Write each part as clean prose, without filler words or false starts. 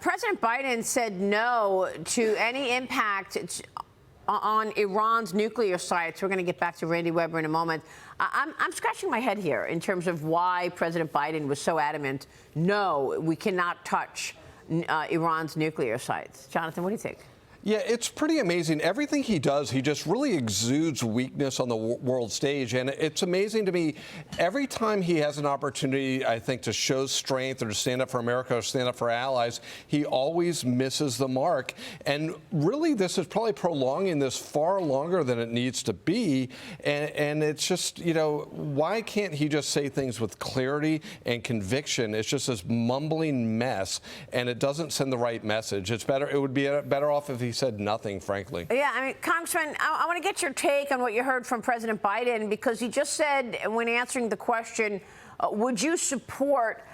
President Biden said no to any impact on Iran's nuclear sites. We're going to get back to Randy Weber in a moment. I'm scratching my head here in terms of why President Biden was so adamant, no, we cannot touch Iran's nuclear sites. Jonathan, what do you think? Yeah, it's pretty amazing. Everything he does, he just really exudes weakness on the world stage. And it's amazing to me, every time he has an opportunity, I think, to show strength or to stand up for America or stand up for allies, he always misses the mark. And really, this is probably prolonging this far longer than it needs to be. And it's just, you know, why can't he just say things with clarity and conviction? It's just this mumbling mess, and it doesn't send the right message. It's better. It would be better off if he said nothing, frankly. Yeah, I mean, Congressman, I want to get your take on what you heard from President Biden, because he just said, when answering the question, would you support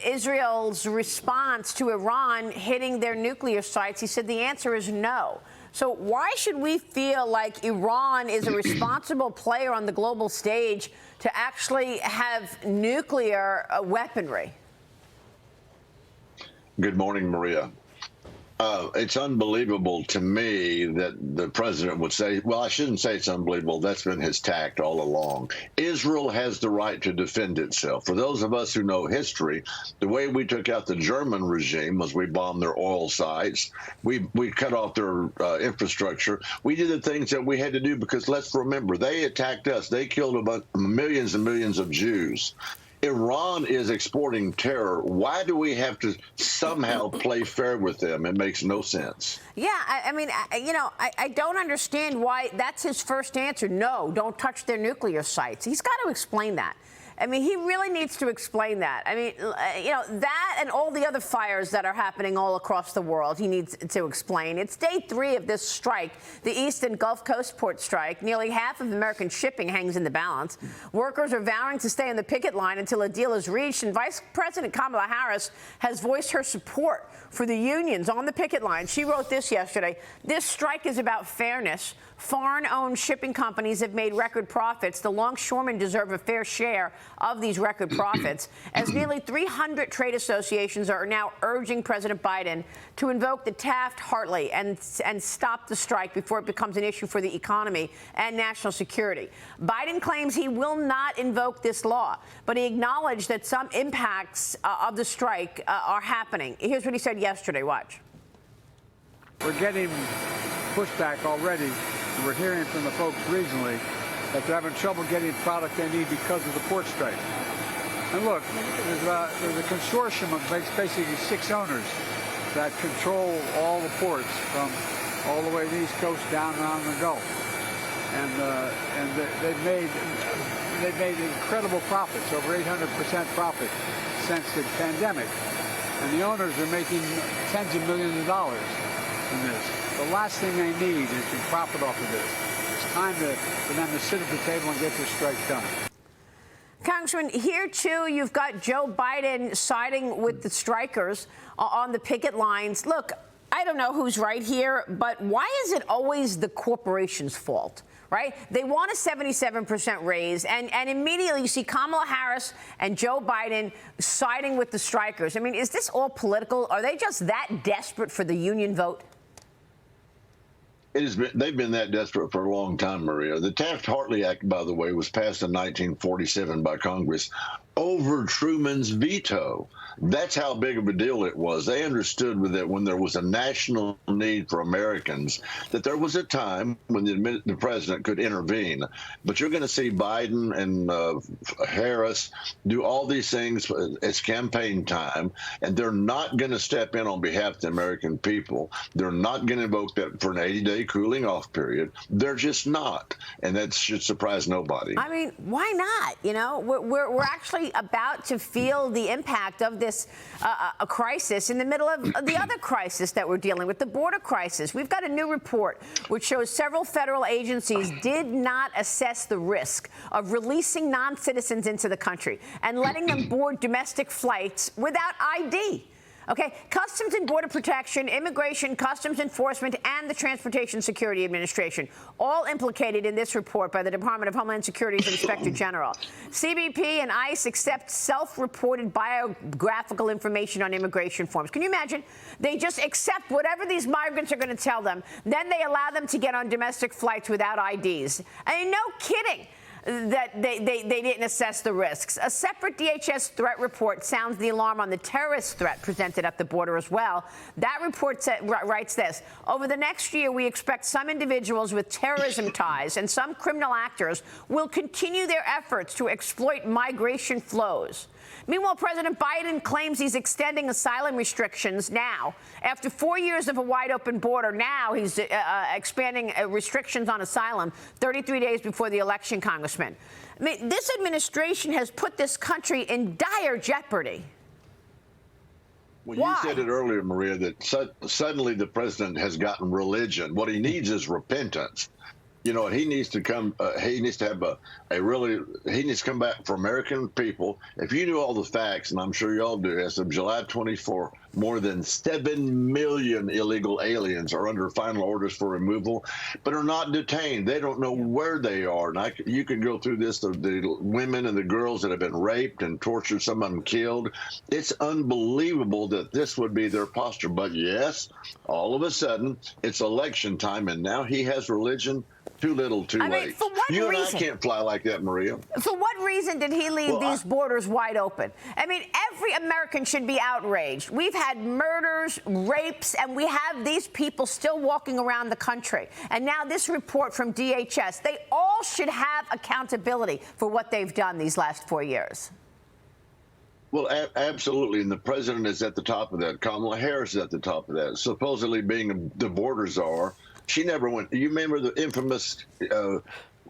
Israel's response to Iran hitting their nuclear sites? He said the answer is no. So why should we feel like Iran is a responsible player on the global stage to actually have nuclear weaponry? Good morning, Maria. It's unbelievable to me that the president would say, well, I shouldn't say it's unbelievable. That's been his tact all along. Israel has the right to defend itself. For those of us who know history, the way we took out the German regime was we bombed their oil sites. We cut off their infrastructure. We did the things that we had to do because, let's remember, they attacked us. They killed about millions and millions of Jews. Iran is exporting terror. Why do we have to somehow play fair with them? It makes no sense. Yeah, I mean, I don't understand why that's his first answer. No, don't touch their nuclear sites. He's got to explain that. I mean, he really needs to explain that. I mean, that and all the other fires that are happening all across the world, he needs to explain. It's day 3 of this strike, the East and Gulf Coast port strike. Nearly half of American shipping hangs in the balance. Workers are vowing to stay on the picket line until a deal is reached, and Vice President Kamala Harris has voiced her support for the unions on the picket line. She wrote this yesterday: "This strike is about fairness. Foreign-owned shipping companies have made record profits. The longshoremen deserve a fair share of these record profits," as nearly 300 trade associations are now urging President Biden to invoke the Taft-Hartley and stop the strike before it becomes an issue for the economy and national security. Biden claims he will not invoke this law, but he acknowledged that some impacts of the strike are happening. Here's what he said yesterday. Watch. We're getting pushback already. We're hearing from the folks regionally that they're having trouble getting product they need because of the port strike. And look, there's a consortium of basically 6 owners that control all the ports from all the way to the East Coast down around the Gulf. And they've made incredible profits, over 800% profit since the pandemic. And the owners are making tens of millions of dollars in this. The last thing they need is to profit off of this. It's time for them to sit at the table and get this strike done. Congressman, here, too, you've got Joe Biden siding with the strikers on the picket lines. Look, I don't know who's right here, but why is it always the corporation's fault? Right? They want a 77% raise, and immediately you see Kamala Harris and Joe Biden siding with the strikers. I mean, is this all political? Are they just that desperate for the union vote? They've been that desperate for a long time, Maria. The Taft-Hartley Act, by the way, was passed in 1947 by Congress over Truman's veto. That's how big of a deal it was. They understood with it when there was a national need for Americans, that there was a time when the president could intervene. But you're going to see Biden and Harris do all these things. It's campaign time, and they're not going to step in on behalf of the American people. They're not going to invoke that for an 80-day cooling off period. They're just not. And that should surprise nobody. I mean, why not? You know, we're actually about to feel the impact of this a crisis in the middle of the other crisis that we're dealing with, the border crisis. We've got a new report which shows several federal agencies did not assess the risk of releasing non-citizens into the country and letting them board domestic flights without ID. Okay, Customs and Border Protection, Immigration, Customs Enforcement, and the Transportation Security Administration, all implicated in this report by the Department of Homeland Security's Inspector General. CBP and ICE accept self-reported biographical information on immigration forms. Can you imagine? They just accept whatever these migrants are going to tell them. Then they allow them to get on domestic flights without IDs. I mean, no kidding that they didn't assess the risks. A separate DHS threat report sounds the alarm on the terrorist threat presented at the border as well. That report writes this: over the next year, we expect some individuals with terrorism ties and some criminal actors will continue their efforts to exploit migration flows. Meanwhile, President Biden claims he's extending asylum restrictions now. After 4 years of a wide-open border, now he's expanding restrictions on asylum 33 days before the election, Congressman. I mean, this administration has put this country in dire jeopardy. Well, Why? you said it earlier, Maria, that suddenly the president has gotten religion. What he needs is repentance. You know, he needs to come. He needs to have he needs to come back for American people. If you knew all the facts, and I'm sure you all do, as of July 24, more than 7 million illegal aliens are under final orders for removal, but are not detained. They don't know where they are. And you could go through this: the women and the girls that have been raped and tortured, some of them killed. It's unbelievable that this would be their posture. But yes, all of a sudden it's election time, and now he has religion. Too little, too late. For what you reason? And I can't fly like that, Maria. For what reason did he leave these borders wide open? I mean, every American should be outraged. We've had murders, rapes, and we have these people still walking around the country. And now this report from DHS, they all should have accountability for what they've done these last 4 years. Well, absolutely. And the president is at the top of that. Kamala Harris is at the top of that. Supposedly being the border czar. She never went. You remember the infamous,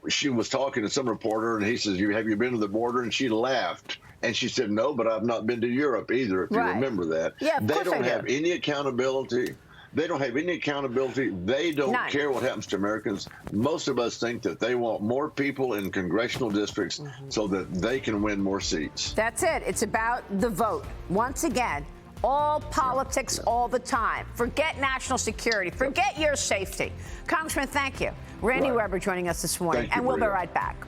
she was talking to some reporter and he says, have you been to the border? And she laughed. And she said, no, but I've not been to Europe either, if you remember that. Yeah, of they course don't I have do. any accountability. They don't have any accountability. They don't care what happens to Americans. Most of us think that they want more people in congressional districts so that they can win more seats. That's it. It's about the vote. Once again, all politics all the time. Forget national security. Forget your safety. Congressman, thank you. Randy Weber joining us this morning. Thank you, and we'll be Maria. right back.